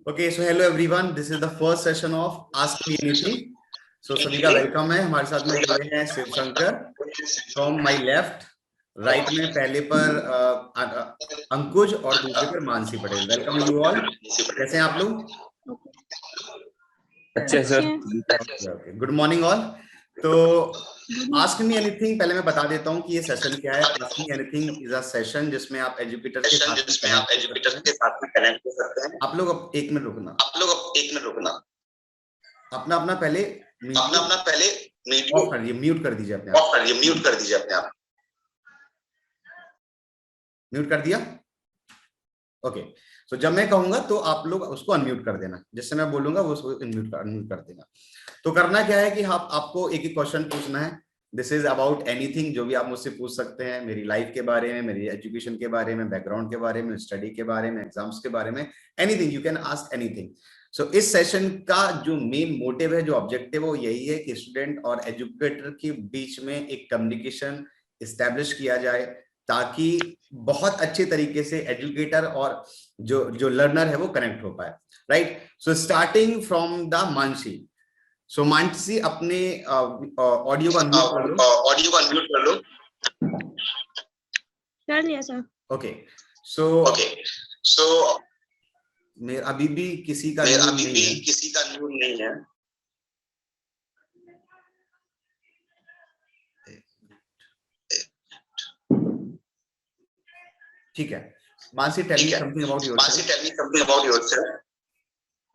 Okay, so hello everyone. This is the first session of Ask Me Anything. So सभी का welcome है. हमारे साथ में जुड़े हैं Shiv Shankar from my left. Right में पहले पर अंकुज और दूसरे पर Mansi Patel. Welcome you all. कैसे हैं आप लोग? अच्छे सर. Good morning all. तो आस्क मी एनीथिंग पहले मैं बता देता हूँ कि ये सेशन क्या है. Ask me anything is a session जिसमें आप एजुकेटर्स के साथ में कनेक्ट हो सकते हैं. आप लोग अब एक मिनट रुकना. अपना अपना पहले ऑफ कर दीजिए. म्यूट कर दीजिए अपने आप. म्यूट कर दिया. ओके. तो जब मैं कहूंगा तो आप लोग उसको अनम्यूट कर देना. जिससे मैं बोलूंगा वो उसको अनम्यूट कर देना. तो करना क्या है कि आपको एक ही क्वेश्चन पूछना है. This is about anything. जो भी आप मुझसे पूछ सकते हैं, मेरी लाइफ के बारे में, मेरी एजुकेशन के बारे में, बैकग्राउंड के बारे में, स्टडी के बारे में, एग्जाम्स के बारे में, anything you can ask anything. So इस सेशन का जो मेन मोटिव है, जो ऑब्जेक्टिव है, वो यही है कि स्टूडेंट और एजुकेटर के बीच में एक कम्युनिकेशन इस्टेब्लिश किया जाए, ताकि बहुत अच्छे तरीके से एजुकेटर और जो लर्नर है वो कनेक्ट हो पाए. Right. So starting from the Mansi. So Mansi अपने ऑडियो को अनम्यूट कर लो. कर लिया सर. ओके. सो मेरा अभी भी किसी का न्यूज़ नहीं है. ठीक है. Mansi tell me something about yourself.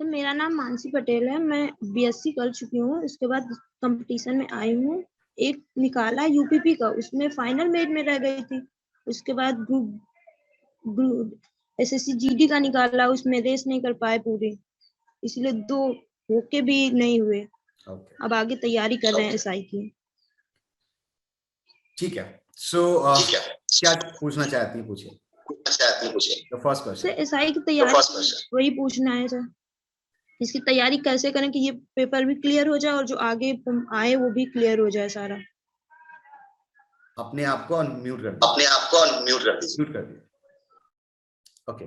तो मेरा नाम मानसी पटेल है. मैं बीएससी कर चुकी हूँ. इसके बाद कंपटीशन में आई हूँ. एक निकाला यूपीपी का, उसमें फाइनल मेरिट में रह गई थी. उसके बाद ग्रुप एसएससी जीडी का निकाला, उसमें रेस नहीं कर पाए पूरी, इसलिए 2 होके भी नहीं हुए. अब आगे तैयारी कर रहे हैं एसआई की. ठीक है. सो क्या पूछना चाहती हैं? पूछिए. First question. एसआई की तैयारी वही पूछना है सर. इसकी तैयारी कैसे करें कि ये पेपर भी क्लियर हो जाए और जो आगे आए वो भी क्लियर हो जाए सारा. अपने आप को अनम्यूट कर दीजिए. ओके.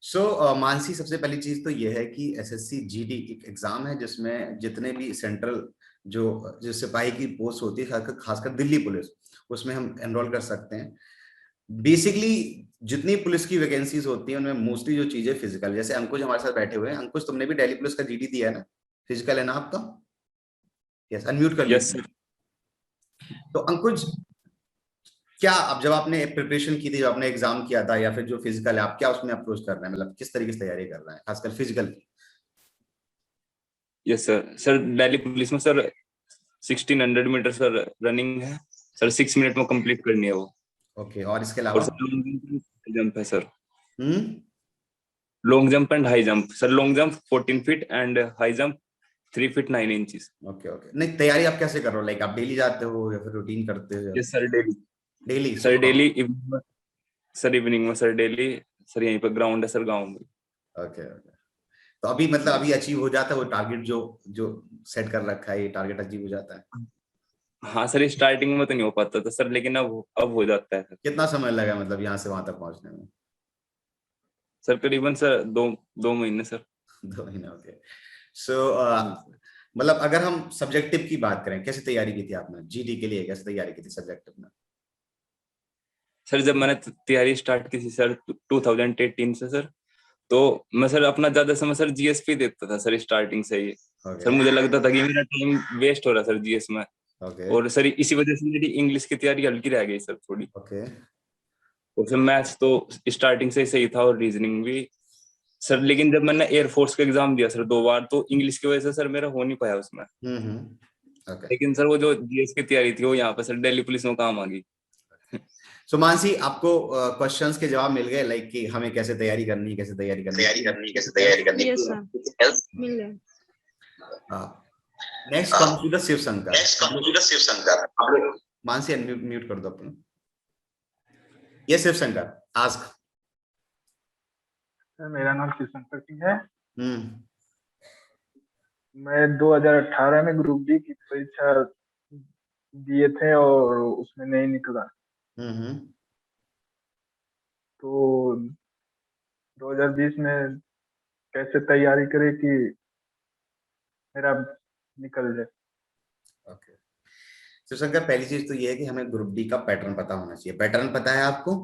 सो मानसी, सबसे पहली चीज तो ये है कि एसएससी जीडी एक एग्जाम है जिसमें जितने भी सेंट्रल जो सिपाही की पोस्ट होती है, खासकर दिल्ली पुलिस, उसमें हम एनरोल कर सकते हैं. बेसिकली जितनी पुलिस की वैकेंसीज होती हैं उनमें मोस्टली जो चीजें फिजिकल, जैसे अंकुश हमारे साथ बैठे हुए हैं. अंकुश, तुमने भी दिल्ली पुलिस का जीडी दिया है ना? फिजिकल है ना आपका? यस. अनम्यूट कर लीजिए. तो अंकुश, क्या अब जब आपने प्रिपरेशन की थी, जब आपने एग्जाम किया था, या फिर जो फिजिकल है, आप क्या उसमें अप्रोच कर रहे हैं? मतलब किस तरीके से तैयारी कर रहे हैं, खासकर फिजिकल की? Yes sir. दिल्ली पुलिस में सर 1600 मीटर सर रनिंग है सर. 6 मिनट में कंप्लीट करनी है वो. ओके. और इसके अलावा? जंप है sir. Long jump and high jump sir. Long jump 14 feet and high jump 3 feet 9 inches. Okay. नहीं, तैयारी आप कैसे कर रहे हो? लाइक आप डेली जाते हो या फिर रूटीन करते हो? Yes sir, daily sir. Daily evening में सर. डेली सर यहीं पर ग्राउंड है सर, गांव में. ओके. तो अभी मतलब अभी अचीव हो जाता है वो टारगेट जो सेट कर रखा है, ये टारगेट अचीव हो जाता है? हाँ सर, स्टार्टिंग में तो नहीं हो पाता था सर, लेकिन अब हो जाता है. कितना समय लगा मतलब यहाँ से वहां तक पहुंचने में? सर करीबन सर 2 महीने सर. 2 महीने. ओके. सो मतलब अगर हम सब्जेक्टिव की बात करें, कैसे तैयारी की थी आपने जीडी के लिए? कैसे तैयारी की थी सब्जेक्टिव में? सर जब मैंने तैयारी स्टार्ट की थी सर 2018 से सर, तो मैं सर अपना ज्यादा समय सर जीएस पे देता था सर स्टार्टिंग से ही. सर मुझे लगता था कि मेरा टाइम वेस्ट हो रहा सर जीएस में. और सर इसी वजह से मेरी इंग्लिश की तैयारी हल्की रह गई सर थोड़ी. और सर मैथ्स तो स्टार्टिंग से ही सही था और रीजनिंग भी सर. लेकिन जब मैंने एयरफोर्स का एग्जाम दिया सर 2 बार, तो इंग्लिश की वजह से सर मेरा हो नहीं पाया उसमें. लेकिन सर वो जो जीएस की तैयारी थी वो यहाँ पे सर दिल्ली पुलिस में काम आ गई. सो मानसी, आपको क्वेश्चंस के जवाब मिल गए, लाइक कि हमें कैसे तैयारी करनी, कैसे तैयारी करनी? यस सर, मिल गए. Next come to the Shiv Shankar. Mansi mute कर दो अपना. ये शिव शंकर आस्क. मेरा नाम शिव शंकर सिंह है. मैं 2018 में ग्रुप डी की परीक्षा दिए थे और उसमें नहीं निकला. तो 2020 में कैसे तैयारी करे कि मेरा निकल जाए। ओके, शिवशंकर, पहली चीज तो ये है कि हमें ग्रुप डी का पैटर्न पता होना चाहिए। पैटर्न पता है आपको?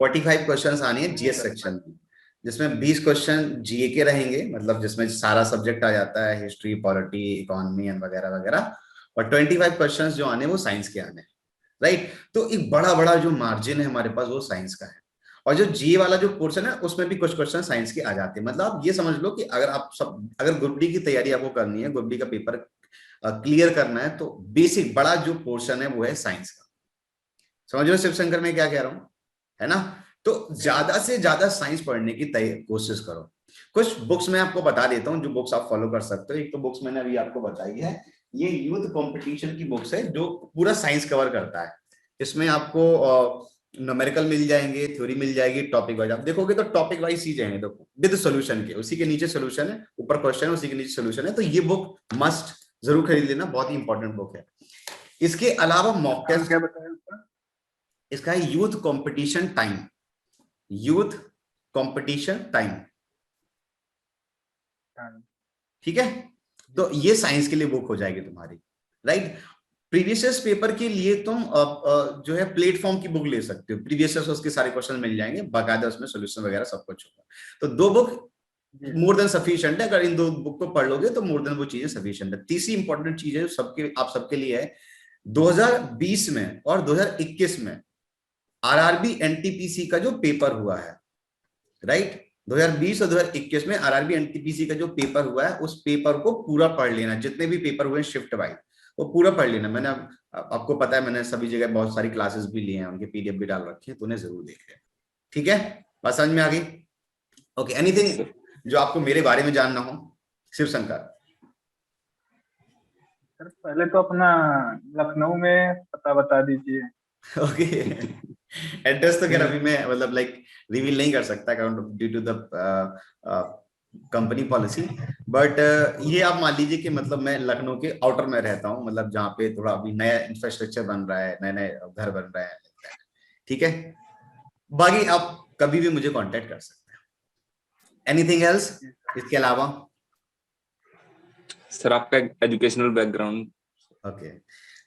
45 क्वेश्चंस आने हैं जीएस सेक्शन में, जिसमें 20 क्वेश्चन जीए के रहेंगे, मतलब जिसमें सारा सब्जेक्ट आ जाता है, हिस्ट्री, पॉलिटी, इकोनॉमी एंड वगैरह वगैरह, और 25 क्वेश्चंस जो आने वो साइंस के आने, राइट। तो एक बड़ा बड़ा जो मार्जिन है हमारे पास वो साइंस का है, और जो जीए वाला जो पोर्शन है उसमें भी कुछ क्वेश्चन साइंस के आ जाते हैं। मतलब आप ये समझ लो कि अगर ग्रुप डी की तैयारी आपको करनी है, ग्रुप डी का पेपर क्लियर करना है, तो बेसिक बड़ा जो पोर्शन है वो है साइंस का। समझ लो शिवशंकर मैं क्या कह रहा हूं, है ना? तो ज्यादा से ज्यादा साइंस पढ़ने की कोशिश करो। कुछ बुक्स मैं आपको बता देता हूं जो बुक्स आप फॉलो कर सकते हो। एक तो बुक्स मैंने अभी आपको बताई है, ये यूथ कंपटीशन की बुक्स है जो पूरा साइंस कवर करता है। इसमें आपको न्यूमेरिकल मिल जाएंगे, थ्योरी मिल जाएगी, टॉपिक वाइज आप देखोगे तो टॉपिक वाइज चीजें हैं, देखो विद सॉल्यूशन के, उसी के नीचे सॉल्यूशन है, ऊपर क्वेश्चन है, उसी के नीचे सॉल्यूशन है। तो ये बुक मस्ट जरूर खरीद लेना, बहुत ही इंपॉर्टेंट बुक है। इसके अलावा मॉक टेस्ट क्या बताया? इसका है youth competition time, youth competition time, ठीक है। तो ये साइंस के लिए बुक हो जाएगी तुम्हारी, राइट। प्रीवियस पेपर के लिए तुम जो है प्लेटफॉर्म की बुक ले सकते हो, प्रीवियस उसके सारे क्वेश्चन मिल जाएंगे, बाकायदा उसमें सॉल्यूशन वगैरह सब कुछ होगा। तो 2 बुक मोर देन सफिशिएंट है, अगर इन 2 बुक को पढ़ लोगे तो मोर देन वो चीजें सफिशिएंट है। तीसरी इंपॉर्टेंट चीज है आप सबके लिए है, 2020 में और 2021 में आरआरबी एनटीपीसी का जो पेपर हुआ है, राइट, 2020 और 2021 में आरआरबी एनटीपीसी का जो पेपर हुआ है, उस पेपर को पूरा पढ़ लेना। जितने भी पेपर हुए शिफ्ट वाइज वो पूरा पढ़ लेना। मैंने आपको पता है, मैंने सभी जगह बहुत सारी क्लासेस भी लिए हैं, उनके पीडीएफ भी डाल रखे हैं, तो उन्हें जरूर देख लें, ठीक है। बात समझ में आ गई? ओके, एनीथिंग जो आपको मेरे बारे में जानना हो शिवशंकर? सर पहले तो अपना लखनऊ में पता बता दीजिए। ओके, एड्रेस तो क्या अभी मैं मतलब लाइक रिवील नहीं कर सकता due to the company policy, but ये आप मान लीजिए कि मतलब मैं लखनऊ के आउटर में रहता हूँ, मतलब जहाँ पे थोड़ा अभी नया इंफ्रास्ट्रक्चर बन रहा है, नए नए घर बन रहे हैं, ठीक है। बाकी आप कभी भी मुझे कांटेक्ट कर सकते हैं। एनीथिंग एल्स इसके अलावा? सर आपका एजुकेशनल बैकग्राउंड? ओके,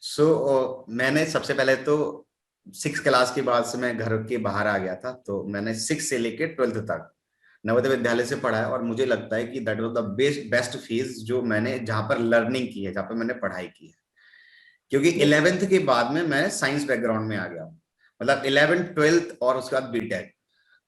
सो मैंने सबसे पहले तो 6 क्लास के बाद से मैं घर के बाहर आ गया था, तो मैंने 6 से लेके 12th तक नवोदय विद्यालय से पढ़ा है, और मुझे लगता है कि that was the best phase जो मैंने जहां पर लर्निंग की है, जहां पर मैंने पढ़ाई की है। क्योंकि 11th के बाद में मैं साइंस बैकग्राउंड में आ गया, मतलब 11th 12th और उसके बाद बीटेक।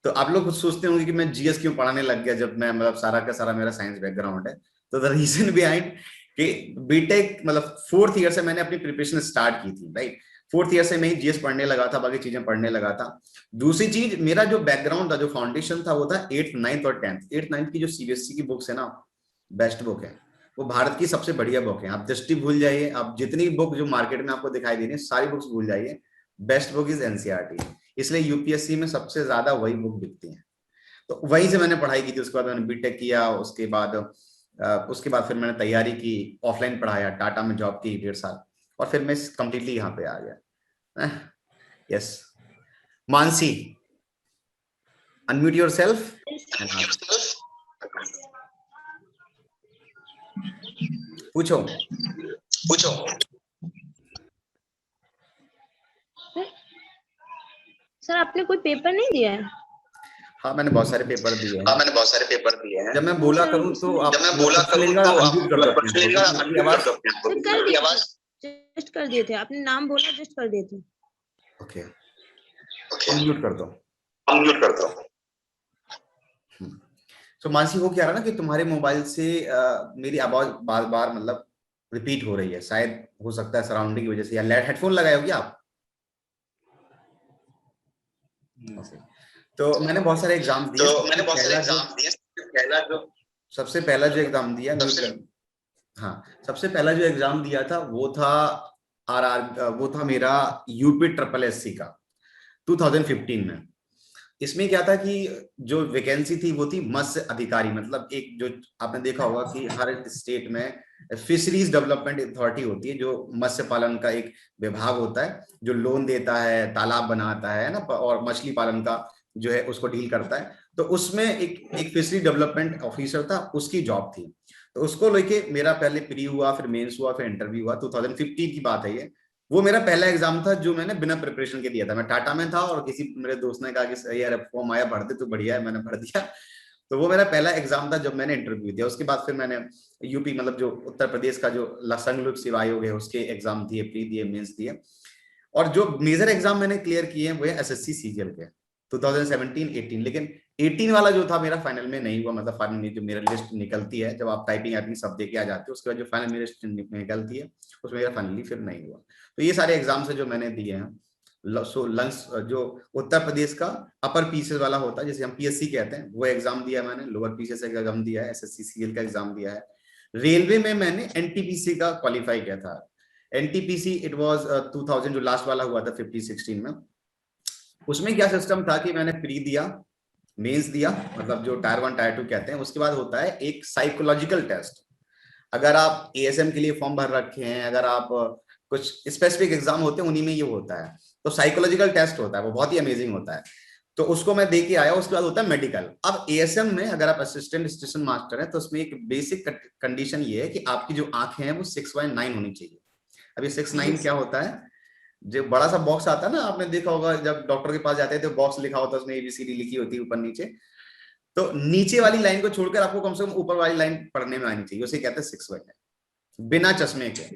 तो आप लोग सोचते होंगे कि मैं जीएस क्यों पढ़ाने लग गया जब मैं मतलब सारा का सारा मेरा साइंस बैकग्राउंड है। तो द रीजन बिहाइंड कि बीटेक मतलब 4th ईयर से मैंने अपनी प्रिपरेशन स्टार्ट की थी, राइट। 4th ईयर से मैं ही जीएस पढ़ने लगा था, बाकी चीजें पढ़ने लगा था। दूसरी चीज, मेरा जो बैकग्राउंड था, जो फाउंडेशन था, वो था 8th 9th और 10th। 8th 9th की जो सीबीएसई की बुक्स है ना, बेस्ट बुक है वो, भारत की सबसे बढ़िया बुक है। आप दृष्टि भूल जाइए, आप जितनी बुक जो मार्केट में आपको दिखाई दे रही है सारी बुक्स भूल जाइए, बेस्ट बुक इज एनसीईआरटी। इसलिए यूपीएससी में सबसे ज्यादा वही बुक बिकती है। तो वहीं से मैंने पढ़ाई की थी, उसके बाद मैंने बीटेक किया, उसके बाद फिर मैंने तैयारी की, ऑफलाइन पढ़ाया, टाटा में जॉब की 1.5 साल, और फिर मैं कंप्लीटली यहाँ पे आ गया। Yes, Mansi, unmute yourself. पूछो। सर आपने कोई पेपर नहीं दिया है? हाँ, मैंने बहुत सारे पेपर दिए हैं। जब मैं बोला करूँ तो आप अनम्यूट कर आवाज जस्ट कर दिए थे, आपने नाम बोला जस्ट कर दिए थे। ओके, अनम्यूट कर दो। तो मानसी, हो क्या रहा ना कि तुम्हारे मोबाइल से मेरी आवाज बार बार मतलब रिपीट हो रही है, शायद हो सकता है सराउंडिंग की वजह से, या हेडफोन लगाए हो क्या आप? तो मैंने बहुत सारे एग्जाम दिए, सबसे पहला जो एग्जाम दिया, सबसे पहला जो एग्जाम दिया था वो था मेरा यूपी ट्रिपल एससी का 2015 में। इसमें क्या था कि जो वैकेंसी थी वो थी मत्स्य अधिकारी, मतलब एक जो आपने देखा होगा कि हर स्टेट में फिशरीज डेवलपमेंट अथॉरिटी होती है, जो मत्स्य पालन का एक विभाग होता है, जो लोन देता है, तालाब बनाता है ना, और मछली पालन का जो है उसको डील करता है। तो उसमें एक फिशरी डेवलपमेंट ऑफिसर था, उसकी जॉब थी। तो उसको लेके मेरा पहले प्री हुआ, फिर मेंस हुआ, फिर इंटरव्यू हुआ। 2015 की बात है ये। वो मेरा पहला एग्जाम था जो मैंने बिना प्रिपरेशन के दिया था। मैं टाटा में था और किसी मेरे दोस्त ने कहा कि यार फॉर्म आया भर दे तो बढ़िया है, मैंने भर दिया। तो वो मेरा पहला एग्जाम था जब मैंने इंटरव्यू दिया। उसके बाद फिर मैंने यूपी मतलब जो उत्तर प्रदेश का जो संघ लोक सेवा आयोग है उसके एग्जाम दिए, प्री दिए, मेंस दिए। और जो मेजर एग्जाम मैंने क्लियर किए हैं वो है एसएससी सीजीएल के 2017-18। लेकिन 18 वाला जो था मेरा फाइनल में नहीं हुआ। मतलब फाइनल जो मेरा लिस्ट निकलती है जब आप टाइपिंग सब दे के आ जाते हो, उसके बाद जो फाइनल मेरी लिस्ट निकलती है उसमें मेरा फाइनली फिर नहीं हुआ। तो ये सारे एग्जाम्स है जो मैंने दिए हैं। सो लंग्स जो उत्तर प्रदेश का अपर पीसीएस वाला होता है जिसे हम पीएससी कहते हैं, वो एग्जाम दिया मैंने। लोअर पीसीएस का एग्जाम दिया है, एसएससी सीजीएल का एग्जाम दिया है। रेलवे में मैंने एनटीपीसी का क्वालिफाई किया था। एनटीपीसी इट वाज 2000 जो लास्ट वाला हुआ था 15-16 में। उसमें क्या सिस्टम था कि मैंने प्री दिया, मेंस दिया, मतलब जो टायर 1 टायर 2 कहते हैं। उसके बाद होता है एक साइकोलॉजिकल टेस्ट। अगर आप एएसएम के लिए फॉर्म भर रखे हैं, अगर आप कुछ स्पेसिफिक एग्जाम होते हैं उन्हीं में ये होता है, तो साइकोलॉजिकल टेस्ट होता है, वो बहुत ही अमेजिंग होता है। तो उसको मैं दे के आया। उसके बाद होता है मेडिकल। अब एएसएम में अगर आप असिस्टेंट स्टेशन मास्टर हैं तो उसमें एक बेसिक कंडीशन ये है कि आपकी जो आंखें हैं वो 6/9 होनी चाहिए। अभी 6/9 क्या होता है? जो बड़ा सा बॉक्स आता है ना, आपने देखा होगा जब डॉक्टर के पास जाते हैं तो बॉक्स लिखा होता है, उसमें एबीसीडी लिखी होती है ऊपर नीचे। तो नीचे वाली लाइन को छोड़कर आपको कम से कम ऊपर वाली लाइन पढ़ने में आनी चाहिए, उसे कहते हैं 6/9 बिना चश्मे के।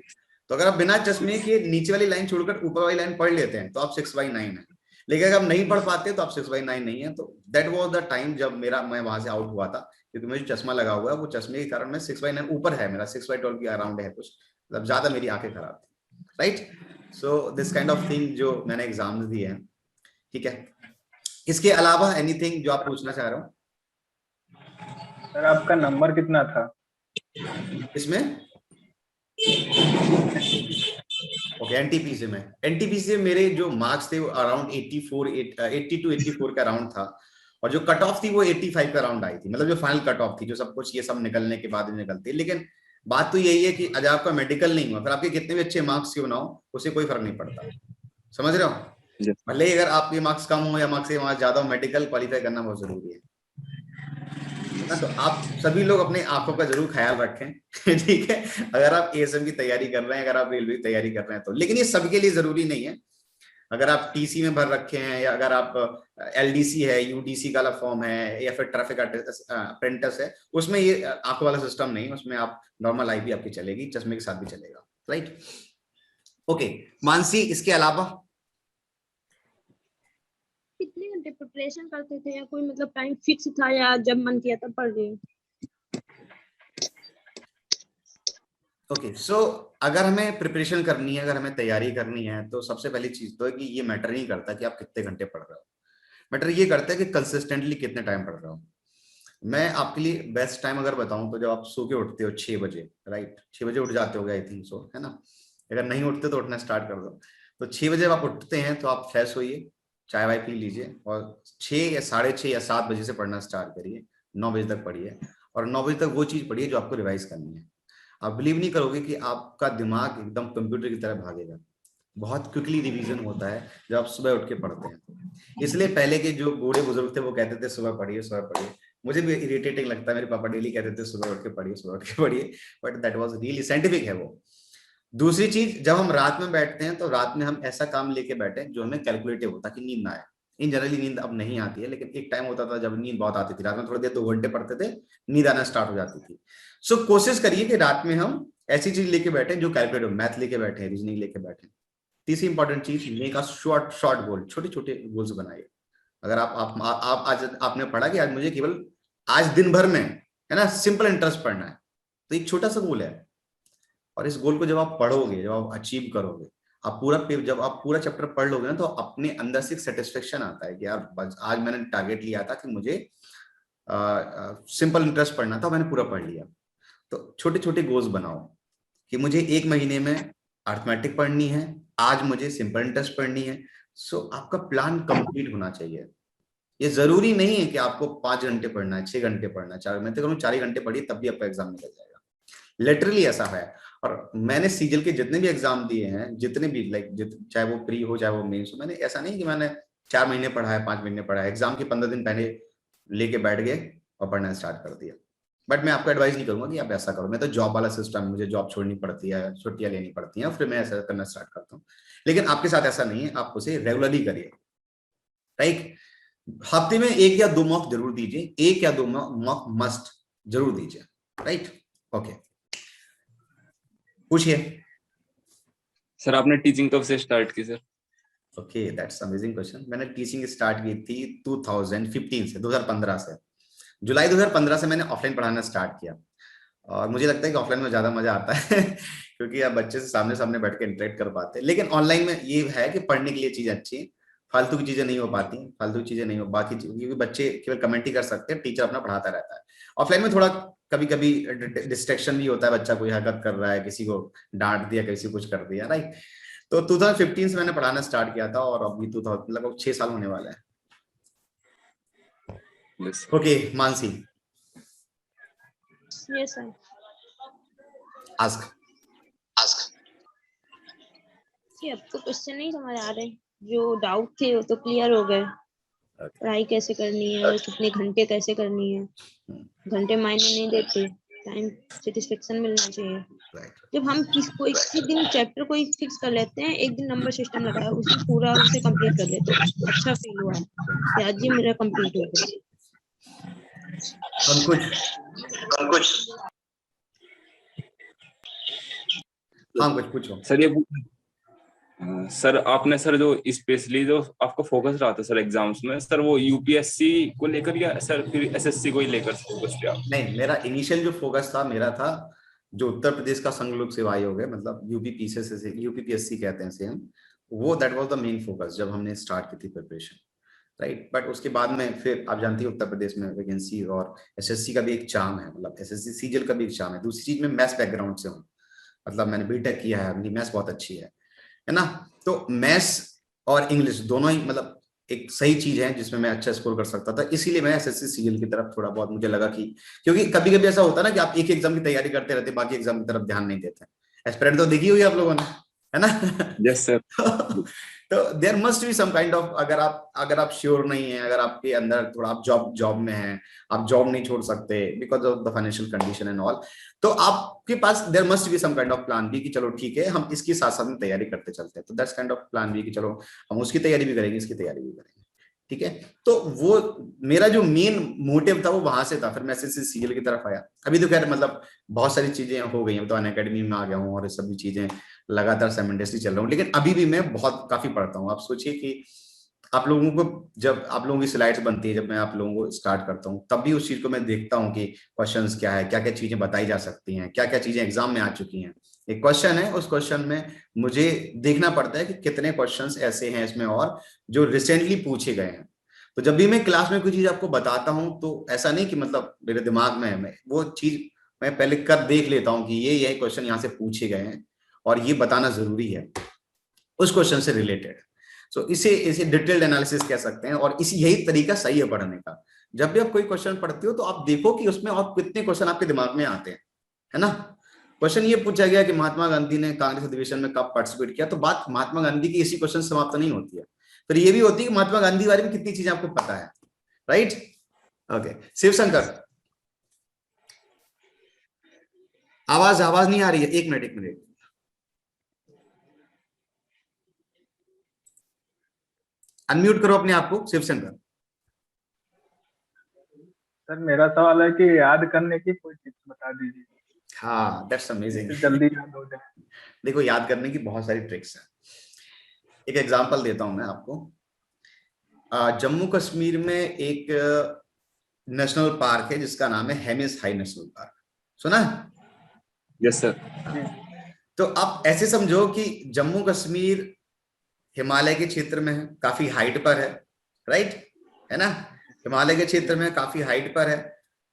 तो अगर आप बिना चश्मे के नीचे वाली लाइन छोड़कर ऊपर वाली लाइन पढ़ लेते हैं तो आप 6/9 है। लेकिन अगर आप नहीं पढ़ पाते तो आप 6/9 नहीं है। तो दैट वाज द टाइम जब मैं वहां से आउट हुआ था, क्योंकि मुझे चश्मा लगा हुआ है। वो चश्मे के कारण मैं 6/9 ऊपर है, मेरा 6/12 के अराउंड है कुछ, मतलब ज्यादा मेरी आंखें खराब थी, right. So this kind of thing जो मैंने एग्जाम्स दिए हैं, ठीक है। इसके अलावा एनीथिंग जो आप पूछना चाह रहे हो? सर आपका नंबर कितना था इसमें? ओके, एनटीपीसी में मेरे जो मार्क्स थे वो अराउंड 80 to 84 का अराउंड था। और जो कट ऑफ थी वो 85 का अराउंड आई थी। मतलब जो फाइनल कट ऑफ थी, जो सब कुछ ये सब निकलने के बाद निकलती है। लेकिन बात तो यही है कि अगर आपका मेडिकल नहीं हुआ फिर आपके कितने भी अच्छे मार्क्स क्यों ना हो, उससे कोई फर्क नहीं पड़ता। समझ रहे हो? भले ही अगर आपके मार्क्स कम हो या मार्क्स ज्यादा हो, मेडिकल क्वालिफाई करना बहुत जरूरी है। तो आप सभी लोग अपने आंखों का जरूर ख्याल रखें, ठीक है। अगर आप एएसएम की तैयारी कर रहे हैं, अगर आप रेलवे की तैयारी कर रहे हैं तो। लेकिन ये सबके लिए जरूरी नहीं है। अगर आप टीसी में भर रखे हैं, या अगर आप एलडीसी है, यूडीसी का फॉर्म है, या फिर ट्रैफिक अप्रेंटिस है, उसमें ये आंखों वाला सिस्टम नहीं है। उसमें आप नॉर्मल आई भी आपकी चलेगी, चश्मे के साथ भी चलेगा, राइट। ओके मानसी, इसके अलावा कितने घंटे प्रिपरेशन करते थे, या कोई मतलब टाइम फिक्स था, या जब मन किया तब पढ़ रहे? ओके सो अगर हमें प्रिपरेशन करनी है, अगर हमें तैयारी करनी है, तो सबसे पहली चीज तो है कि ये मैटर नहीं करता कि आप कितने घंटे पढ़ रहे हो। मैटर ये करता है कि कंसिस्टेंटली कितने टाइम पढ़ रहे हो। मैं आपके लिए बेस्ट टाइम अगर बताऊं तो जब आप सो के उठते हो 6 बजे, राइट, 6 बजे उठ जाते हो, आई थिंक सो, है ना। अगर नहीं उठते तो उठना स्टार्ट कर दो। तो 6 बजे जब आप उठते हैं तो आप फ्रेश होइए, चाय वाय पी लीजिए, और 6 या 6:30 या 7 बजे से पढ़ना स्टार्ट करिए। 9 बजे तक पढ़िए, और 9 बजे तक वो चीज पढ़िए जो आपको रिवाइज करनी है। आप बिलीव नहीं करोगे कि आपका दिमाग एकदम कंप्यूटर की तरह भागेगा। बहुत क्विकली रिवीजन होता है जब आप सुबह उठ के पढ़ते हैं। इसलिए पहले के जो बूढ़े बुजुर्ग थे वो कहते थे सुबह पढ़िए, सुबह पढ़िए। मुझे भी इरिटेटिंग लगता है, मेरे पापा डेली कहते थे सुबह उठ के पढ़िए, सुबह उठ के पढ़िए, but that was really scientific है वो। दूसरी चीज, जब हम रात में बैठते हैं तो रात में हम ऐसा काम लेके बैठे जो हमें कैलकुलेटिव होता कि नींद ना आए। इन जनरली नींद अब नहीं आती है, लेकिन एक टाइम होता था जब नींद बहुत आती थी। रात में थोड़ी देर 2 घंटे पढ़ते थे, नींद आना स्टार्ट हो जाती थी। सो कोशिश करिए कि रात में हम ऐसी चीज लेके बैठे जो कैलकुलेटिव, मैथ लेके बैठे, रीजनिंग लेके बैठे। तीसरी इंपॉर्टेंट चीज, मेक अ शॉर्ट गोल, छोटे छोटे गोल्स बनाइए। अगर आप आज आपने पढ़ा कि आज मुझे केवल आज दिन भर में, है ना, सिंपल इंटरेस्ट पढ़ना है, तो एक छोटा सा गोल है। और इस गोल को जब आप पढ़ोगे, जब आप अचीव करोगे, जब आप पूरा चैप्टर पढ़ लोगे ना, तो अपने अंदर से एक सेटिस्फेक्शन आता है कि यार बस आज मैंने टारगेट लिया था कि मुझे सिंपल इंटरेस्ट पढ़ना था, मैंने पूरा पढ़ लिया। तो छोटे छोटे गोल्स बनाओ कि मुझे 1 महीने में अर्थमेटिक पढ़नी है, आज मुझे सिंपल इंटरेस्ट पढ़नी है। सो आपका प्लान कंप्लीट होना चाहिए। ये जरूरी नहीं है कि आपको 5 घंटे पढ़ना है, 6 घंटे पढ़ना है, मैं तो कहूँ 4 घंटे पढ़िए तब भी आपका एग्जाम निकल जाएगा। लिटरली ऐसा है। और मैंने सीजीएल के जितने भी एग्जाम दिए हैं, जितने भी चाहे वो प्री हो चाहे वो मेंस हो, मैंने ऐसा नहीं कि मैंने 4 महीने पढ़ा है, 5 महीने पढ़ा है, एग्जाम के 15 दिन पहले लेके बैठ गए और पढ़ना स्टार्ट कर दिया। बट मैं आपको एडवाइस नहीं करूंगा कि आप ऐसा करो। मैं तो जॉब वाला सिस्टम, मुझे जॉब छोड़नी पड़ती है, छुट्टियां लेनी पड़ती हैं, फिर मैं ऐसा करना स्टार्ट करता हूँ। लेकिन आपके साथ ऐसा नहीं है, आप उसे रेगुलरली करिए, राइट। हफ्ते में 1 या 2 मॉक जरूर दीजिए, 1 या 2 मॉक मस्ट जरूर दीजिए, राइट। ओके, पूछिए। सर आपने टीचिंग कब से स्टार्ट की sir? Okay, that's amazing question. मैंने टीचिंग स्टार्ट की थी 2015 से, 2015 से, जुलाई 2015 से मैंने ऑफलाइन पढ़ाना स्टार्ट किया। और मुझे लगता है कि ऑफलाइन में ज्यादा मजा आता है क्योंकि आप बच्चे से सामने सामने बैठ के इंटरेक्ट कर पाते हैं। लेकिन ऑनलाइन में ये है कि पढ़ने के लिए चीज अच्छी है, फालतू की चीजें नहीं हो पाती, फालतू की चीजें नहीं हो, बाकी क्योंकि बच्चे केवल कमेंट ही कर सकते हैं, टीचर अपना पढ़ाता रहता है। ऑफलाइन में थोड़ा कभी कभी डिस्ट्रैक्शन भी होता है, बच्चा कोई हरकत कर रहा है, किसी को डांट दिया, किसी को कुछ कर दिया, राइट। तो 2015 से मैंने पढ़ाना स्टार्ट किया था और अभी 2000 लगभग 6 साल होने वाला है। Okay, Mansi. Yes sir. Ask. अब तो क्वेश्चन नहीं समझ आ रहे, जो डाउट थे वो तो क्लियर हो गए। पढ़ाई कैसे करनी है, कितने घंटे कैसे करनी है, घंटे मायने नहीं देते, टाइम सेटिस्फेक्शन मिलना चाहिए। जब हम कोई किसी दिन चैप्टर को फिक्स कर लेते हैं, एक दिन नंबर सिस्टम लगाया, उसे पूरा उसे कंप्लीट कर लेते हैं, अच्छा फील हुआ कि आज ये मेरा कंप्लीट हो गया। कुछ पूछो सर। ये सर आपने सर जो स्पेशली जो आपको फोकस रहा था सर एग्जाम्स में, सर वो यूपीएससी को लेकर या सर फिर एसएससी को ही लेकर फोकस किया? नहीं, मेरा इनिशियल जो फोकस था मेरा था जो उत्तर प्रदेश का संघ लोक सेवा आयोग है, मतलब यूपीपीएससी कहते हैं सेम, वो that was the main focus जब हमने स्टार्ट की थी प्रिपरेशन, राइट। बट उसके बाद में फिर आप जानती हो उत्तर प्रदेश में वैकेंसी और एसएससी का भी एक चार्म है, मतलब एसएससी सीजीएल का भी एक चार्म है। दूसरी चीज में मैथ्स बैकग्राउंड से हूँ, मतलब मैंने बीटेक किया है, मेरी मैथ्स बहुत अच्छी है ना। तो मैथ्स और इंग्लिश दोनों ही मतलब एक सही चीज है जिसमें मैं अच्छा स्कोर कर सकता था, इसीलिए मैं एसएससी सीजीएल की तरफ थोड़ा बहुत मुझे लगा कि, क्योंकि कभी कभी ऐसा होता है ना कि आप एक एग्जाम की तैयारी करते रहते, बाकी एग्जाम की तरफ ध्यान नहीं देते। एस्पिरेंट तो देखी हुई आप लोगों ने, है ना? Yes sir. तो there must be some kind of, अगर आप श्योर नहीं है, अगर आपके अंदर थोड़ा आप जॉब में हैं, आप जॉब नहीं छोड़ सकते because of the financial condition and all, तो आपके पास there must be some kind of plan B कि चलो ठीक है हम इसकी साथ साथ में तैयारी करते चलते हैं। तो that's kind of plan B कि चलो हम उसकी तैयारी भी करेंगे, इसकी तैयारी भी करेंगे, ठीक है। तो वो मेरा जो मेन मोटिव था वो वहां से था। फिर मैं एसएससी सीजीएल की तरफ आया। अभी तो खैर मतलब बहुत सारी चीजें हो गई हैं, तो अनअकैडमी में आ गया हूँ और ये सभी चीजें लगातार साइमल्टेनियसली चल रहा हूँ, लेकिन अभी भी मैं बहुत काफी पढ़ता हूँ। आप सोचिए कि आप लोगों को, जब आप लोगों की स्लाइड्स बनती है, जब मैं आप लोगों को स्टार्ट करता हूँ, तब भी उस चीज को मैं देखता हूँ कि क्वेश्चंस क्या है, क्या क्या चीजें बताई जा सकती हैं, क्या क्या चीजें एग्जाम में आ चुकी हैं। एक क्वेश्चन है, उस क्वेश्चन में मुझे देखना पड़ता है कि कितने क्वेश्चंस ऐसे हैं इसमें और जो रिसेंटली पूछे गए हैं। तो जब भी मैं क्लास में कोई चीज आपको बताता हूँ तो ऐसा नहीं कि मतलब मेरे दिमाग में है, मैं वो चीज मैं पहले कर देख लेता हूँ कि ये क्वेश्चन यहाँ से पूछे गए हैं और ये बताना जरूरी है उस क्वेश्चन से रिलेटेड। सो इसे डिटेल्ड एनालिसिस कह सकते हैं, और यही तरीका सही है पढ़ने का। जब भी आप कोई क्वेश्चन पढ़ते हो तो आप देखो कि उसमें और कितने क्वेश्चन आपके दिमाग में आते हैं, है ना। क्वेश्चन ये पूछा गया कि महात्मा गांधी ने कांग्रेस अधिवेशन में कब पार्टिसिपेट किया, तो बात महात्मा गांधी की इसी क्वेश्चन समाप्त नहीं होती है, फिर ये भी होती है कि महात्मा गांधी के बारे में कितनी चीजें आपको पता है, राइट। ओके, शिवशंकर, आवाज नहीं आ रही है, एक मिनट। अनम्यूट करो अपने आप को, शिवशंकर। सर मेरा सवाल है कि याद करने की कोई टिप्स बता दीजिए। हाँ, दैट्स अमेजिंग। जल्दी याद हो जाए। देखो, याद करने की बहुत सारी ट्रिक्स हैं। एक एग्जांपल देता हूं मैं आपको। जम्मू कश्मीर में एक नेशनल पार्क है जिसका नाम है हेमिस हाई नेशनल पार्क, सुना? Yes sir. तो आप ऐसे समझो कि जम्मू कश्मीर हिमालय के क्षेत्र में है, काफी हाइट पर है, राइट, है ना। हिमालय के क्षेत्र में काफी हाइट पर है।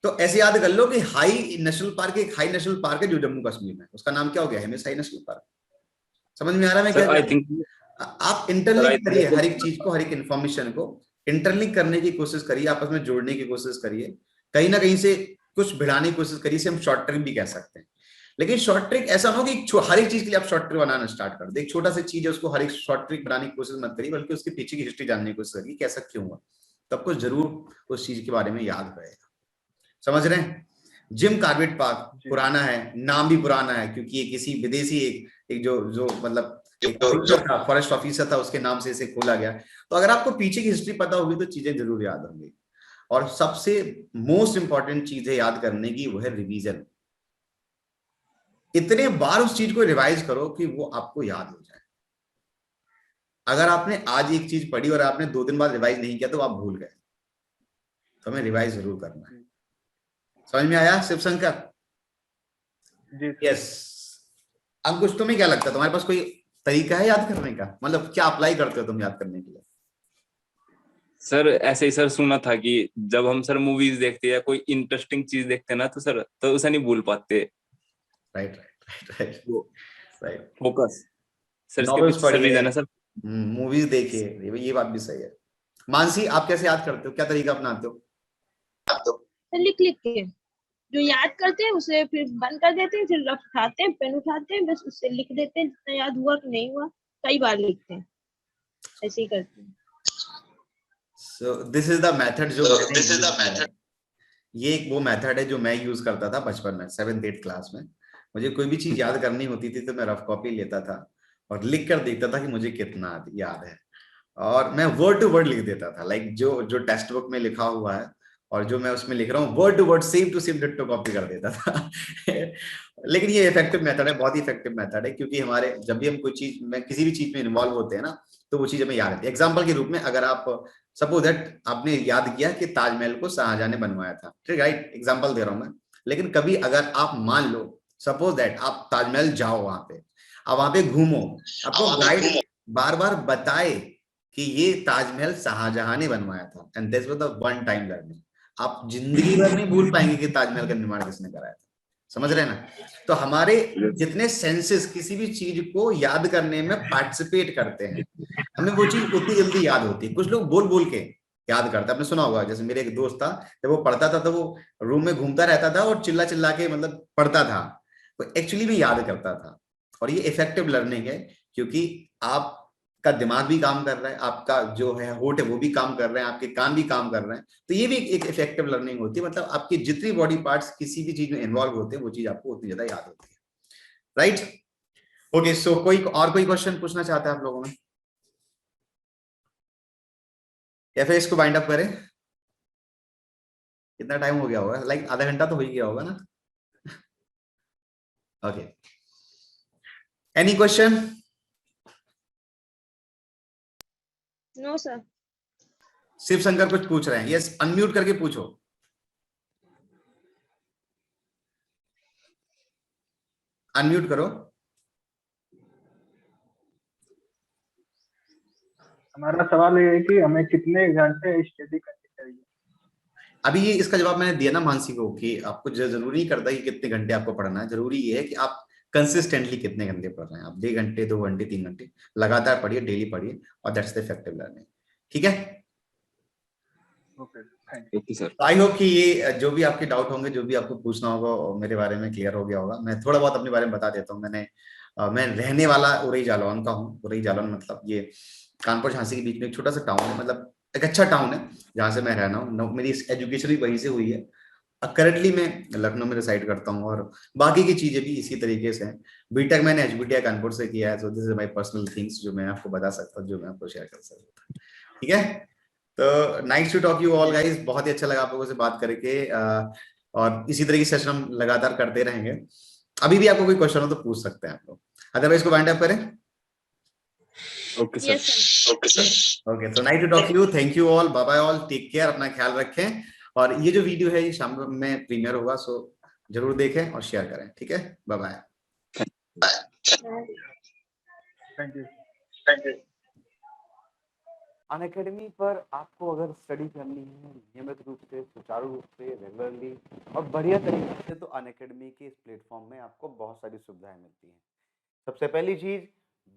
तो ऐसे याद कर लो कि हाई नेशनल पार्क, एक हाई नेशनल पार्क है जो जम्मू कश्मीर में, उसका नाम क्या हो गया? Hemis high national park. समझ में आ रहा है मैं क्या आई थिंक आप इंटरलिंक करिए हर एक चीज को, हर एक इंफॉर्मेशन को इंटरलिंक करने की कोशिश करिए, आपस में जोड़ने की कोशिश करिए, कहीं ना कहीं से कुछ भिड़ाने की कोशिश करिए। इसे हम शॉर्ट ट्रिक भी कह सकते हैं। लेकिन शॉर्ट ट्रिक ऐसा ना हो कि हर एक चीज के लिए आप शॉर्ट ट्रिक बनाना स्टार्ट कर दे। एक छोटा सा चीज है उसको हर एक शॉर्ट ट्रिक बनाने की कोशिश मत करिए, बल्कि उसके पीछे की हिस्ट्री जानने की कोशिश करिए कैसा क्यों हुआ, तो आपको जरूर उस चीज के बारे में याद रहेगा। समझ रहे हैं? जिम कॉर्बेट पार्क पुराना है, नाम भी पुराना है, क्योंकि ये किसी विदेशी एक जो मतलब ऑफिसर था, फॉरेस्ट ऑफिसर था, उसके नाम से इसे खोला गया। तो अगर आपको पीछे की हिस्ट्री पता होगी तो चीजें जरूर याद होंगी। और सबसे मोस्ट इंपॉर्टेंट चीज है याद करने की, वो है रिवीजन। इतने बार उस चीज को रिवाइज करो कि वो आपको याद हो जाए। अगर आपने आज एक चीज पढ़ी और आपने 2 दिन बाद रिवाइज नहीं किया तो आप भूल गए, तो हमें रिवाइज जरूर करना है। समझ में आया शिव शंकर? जी यस। अंकुश, तुम्हें क्या लगता है, तुम्हारे पास कोई तरीका है याद करने का? मतलब क्या अप्लाई करते हो तुम याद करने के लिए? सर ऐसे ही सर सुना था कि जब हम सर मूवीज देखते हैं या कोई इंटरेस्टिंग चीज देखते हैं ना तो सर तो उसे नहीं भूल पाते। राइट राइट राइट राइट वो राइट। फोकस सर इसके नॉवेल्स पीछे सर पढ़िए, रीजन है सर। मूवीज देखिए, ये बात भी सही है। मानसी, आप कैसे याद करते हो, क्या तरीका अपनाते हो? तो लिख लिख के जो याद करते हैं उसे फिर बंद कर देते हैं, फिर रफ उठाते हैं, पेन उठाते हैं, बस उससे लिख देते हैं जितना याद हुआ कि नहीं हुआ, कई बार लिखते हैं, ऐसे ही करते हैं। So this is the method जो मैंने use किया है। ये एक वो मेथड है जो मैं यूज करता था बचपन में 7th-8th क्लास में। मुझे कोई भी चीज याद करनी होती थी तो मैं रफ कॉपी लेता था और लिख कर देखता था कि मुझे कितना याद है, और मैं वर्ड टू वर्ड लिख देता था, लाइक जो जो टेक्स्ट बुक में लिखा हुआ है और जो मैं उसमें लिख रहा हूँ word to word same to same ditto copy कर देता था। लेकिन ये इफेक्टिव मेथड है, बहुत ही इफेक्टिव मेथड है, क्योंकि हमारे जब भी हम कोई चीज में किसी भी चीज में इन्वॉल्व होते हैं ना तो वो चीज हमें याद रहती है। एग्जाम्पल के रूप में अगर आप सपोज दैट आपने याद किया कि ताजमहल को शाहजहां ने बनवाया था, ठीक, राइट, एग्जाम्पल दे रहा हूं मैं। लेकिन कभी अगर आप मान लो सपोज दैट आप ताजमहल जाओ, वहां पे आप वहां पे घूमो, आपको गाइड बार बार बताए कि ये ताजमहल शाहजहां ने बनवाया था, and this was the one time learning, आप जिंदगी भर नहीं भूल पाएंगे कि ताजमहल का निर्माण किसने कराया था। समझ रहे हैं ना? तो हमारे जितने सेंसेस किसी भी चीज को याद करने में पार्टिसिपेट करते हैं, हमें वो चीज उतनी जल्दी याद होती है। कुछ लोग बोल बोल के याद करते हैं, आपने सुना होगा, जैसे मेरे एक दोस्त था, जब वो पढ़ता था तो वो रूम में घूमता रहता था और चिल्ला चिल्ला के मतलब पढ़ता था, तो एक्चुअली में याद करता था। और ये इफेक्टिव लर्निंग है, क्योंकि आपका दिमाग भी काम कर रहा है, आपका जो है होठ है वो भी काम कर रहे हैं, आपके कान भी काम कर रहे हैं, तो ये भी एक इफेक्टिव लर्निंग होती है। मतलब आपकी जितनी बॉडी पार्ट्स किसी भी चीज में इन्वॉल्व होते हैं वो चीज आपको उतनी ज्यादा याद होती है। राइट? ओके, सो कोई और कोई क्वेश्चन पूछना चाहते हैं आप लोगों में, या फिर इसको वाइंड अप करें? कितना टाइम हो गया होगा, लाइक आधा घंटा तो हो ही गया होगा ना? Okay, any question? No sir. Shiv Shankar कुछ पूछ रहे हैं, यस, अनम्यूट करके पूछो। अनम्यूट करो। हमारा सवाल ये है कि हमें कितने घंटे स्टडी करनी चाहिए? अभी ये इसका जवाब मैंने दिया ना मानसी को, कि आपको जरूरी नहीं करता कि कितने घंटे आपको पढ़ना है, जरूरी ये है कि आप कंसिस्टेंटली कितने घंटे पढ़ रहे हैं। आप 1 घंटे 2 घंटे 3 घंटे लगातार पढ़िए, डेली पढ़िए, और दैट्स द इफेक्टिव लर्निंग। ठीक है? Okay, thank you. Okay sir. I hope कि ये जो भी आपके डाउट होंगे, जो भी आपको पूछना होगा मेरे बारे में, क्लियर हो गया होगा। मैं थोड़ा बहुत अपने बारे में बता देता हूँ। मैं रहने वाला उरई जालौन का हूँ। उरई जालौन मतलब ये कानपुर झांसी के बीच में एक छोटा सा टाउन है, मतलब एक अच्छा टाउन है जहाँ से मैं रहना हूँ। मेरी एजुकेशन भी वहीं से हुई है। करंटली मैं लखनऊ में रिसाइड करता हूँ, और बाकी की चीजें भी इसी तरीके से हैं। बीटेक मैंने एचबीटीआई कानपुर से किया है। So this is my personal things जो मैं आपको बता सकता हूँ, जो मैं आपको शेयर कर सकता हूँ। ठीक है? तो nice to talk you all guys, बहुत ही अच्छा लगा आप लोगों से बात करके, और इसी तरह की सेशन हम लगातार करते रहेंगे। अभी भी आपको कोई क्वेश्चन हो तो पूछ सकते हैं आप लोग, अदरवाइज को वाइंड अप करें। Okay sir. Yes sir. Okay sir. Okay, so nice to talk you, thank you all, bye bye all, take care, अपना ख्याल रखें। और ये जो वीडियो है ये शाम में प्रीमियर होगा, सो जरूर देखें और शेयर करें। ठीक है? Bye bye. Thank you. Thank you. Unacademy पर आपको अगर स्टडी करनी है नियमित रूप से, सुचारू रूप से, रेगुलरली और बढ़िया तरीके से, तो अनअकैडमी के इस प्लेटफॉर्म में आपको बहुत सारी सुविधाएं मिलती हैं। सबसे पहली चीज,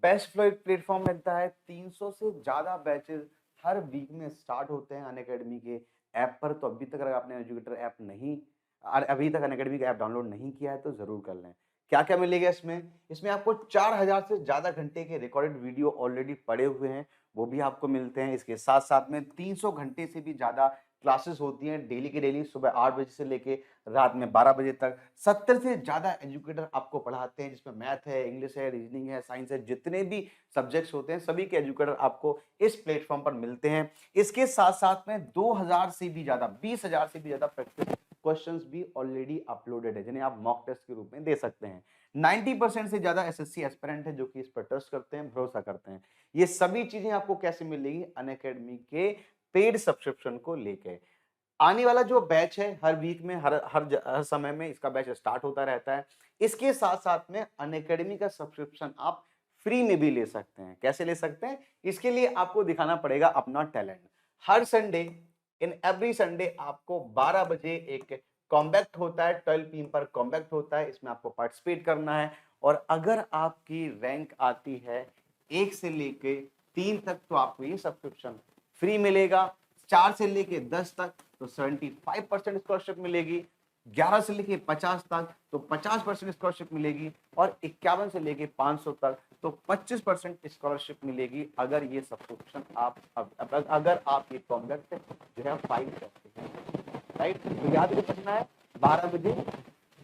बेस्ट प्लेटफॉर्म मिलता है। 300 से ज्यादा बैचेस हर वीक में स्टार्ट होते हैं अनअकैडमी के ऐप पर। तो अभी तक अगर आपने एजुकेटर ऐप नहीं, अभी तक अनअकैडमी का ऐप डाउनलोड नहीं किया है तो जरूर कर लें। क्या क्या मिलेगा इसमें आपको 4000 से ज्यादा घंटे के रिकॉर्डेड वीडियो ऑलरेडी पड़े हुए हैं, वो भी आपको मिलते हैं। इसके साथ साथ में 300 घंटे से भी ज्यादा क्लासेस होती हैं डेली की डेली, सुबह 8 बजे से लेके रात में 12 बजे तक। 70 से ज्यादा एजुकेटर आपको पढ़ाते हैं, जिसमें मैथ है, इंग्लिश है, रीजनिंग है, साइंस है, जितने भी सब्जेक्ट्स होते हैं सभी के एजुकेटर आपको इस प्लेटफॉर्म पर मिलते हैं। इसके साथ साथ में 2000 से भी ज्यादा 20,000 से भी ज्यादा प्रैक्टिस क्वेश्चंस भी ऑलरेडी अपलोडेड है, जिन्हें आप मॉक टेस्ट के रूप में दे सकते हैं। 90% से ज्यादा एसएससी एस्पिरेंट है जो कि इस पर ट्रस्ट करते हैं, भरोसा करते हैं। ये सभी चीजें आपको कैसे मिलेगी? अनअकैडमी के पेड सब्सक्रिप्शन को लेके। आने वाला जो बैच है हर वीक में हर समय में इसका बैच स्टार्ट होता रहता है। इसके साथ साथ में अनअकैडमी का सब्सक्रिप्शन आप फ्री में भी ले सकते हैं। कैसे ले सकते हैं? इसके लिए आपको दिखाना पड़ेगा अपना talent. Her Sunday, in every Sunday आपको 12 बजे एक कॉम्बैक्ट होता है, 12 PM पर कॉम्बैक्ट होता है, इसमें आपको पार्टिसिपेट करना है। और अगर आपकी रैंक आती है 1 से लेके 3 तक तो आपको ये सब्सक्रिप्शन फ्री मिलेगा। 4 से लेके 10 तक तो 75% स्कॉलरशिप मिलेगी। 11 से लेके 50 तक तो 50% स्कॉलरशिप मिलेगी। और 51 से लेके 500 तक तो 25% स्कॉलरशिप मिलेगी अगर ये सब्सक्रिप्शन अगर आप ये कॉम्बैक्ट जो है फाइल करते हैं, राइट। तो याद रखना है 12 बजे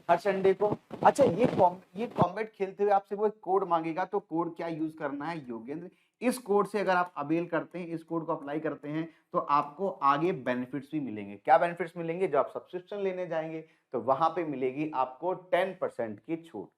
हर संडे को। अच्छा, ये कॉम्बैट खेलते हुए आपसे वो एक कोड मांगेगा, तो कोड क्या यूज करना है? योगेंद्र। इस कोड से अगर आप अवेल करते हैं, इस कोड को अप्लाई करते हैं, तो आपको आगे बेनिफिट्स भी मिलेंगे। क्या बेनिफिट्स मिलेंगे? जब आप सब्सक्रिप्शन लेने जाएंगे तो वहां पे मिलेगी आपको 10% की छूट।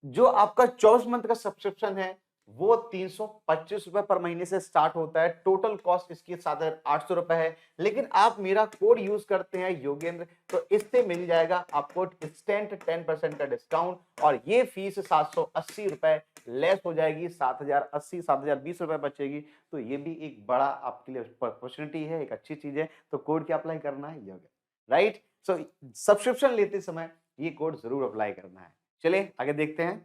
जो आपका 24 मंथ का सब्सक्रिप्शन है वो 325 रुपए पर महीने से स्टार्ट होता है। टोटल कॉस्ट इसकी 7,800 रुपए है। लेकिन आप मेरा कोड यूज करते हैं योगेंद्र, तो इससे मिल जाएगा आपको इंस्टेंट 10% का डिस्काउंट, और ये फीस 780 रुपए लेस हो जाएगी, 7,080 7,020 रुपए बचेगी। तो ये भी एक बड़ा आपके लिए अपॉर्चुनिटी है, एक अच्छी चीज है। तो कोड क्या अप्लाई करना है? योगेंद्र, राइट। सो सब्सक्रिप्शन लेते समय ये कोड जरूर अप्लाई करना है। चलिए आगे देखते हैं।